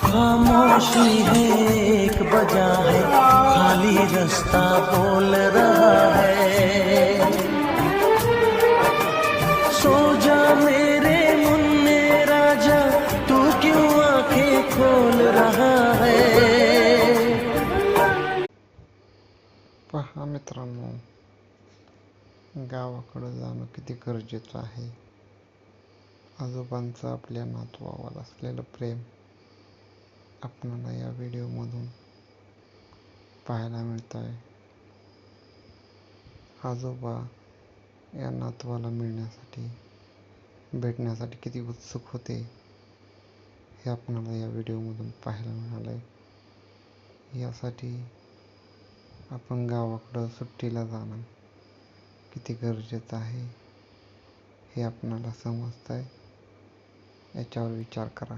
खामोशी है एक बजा है, खाली रास्ता बोल रहा है। सो जा मेरे मुन्ने राजा, तू क्यों आंखें खोल रहा है। पहा मित्रांनो, गावाकडे जाणं किती गरजेचं आहे। आजोबांचं आपल्या नातवावर असलेलं प्रेम आपणाला या व्हिडिओमधून पाहायला मिळत आहे। आजोबा या नातवाला भेटण्यासाठी किती उत्सुक होते हे आपणाला या व्हिडिओमधून पाहायला मिळालंय। यासाठी आपण गावाकडं सुट्टीला जाणं किती गरजेचं आहे हे आपणाला समजतंय। याच्यावर विचार करा।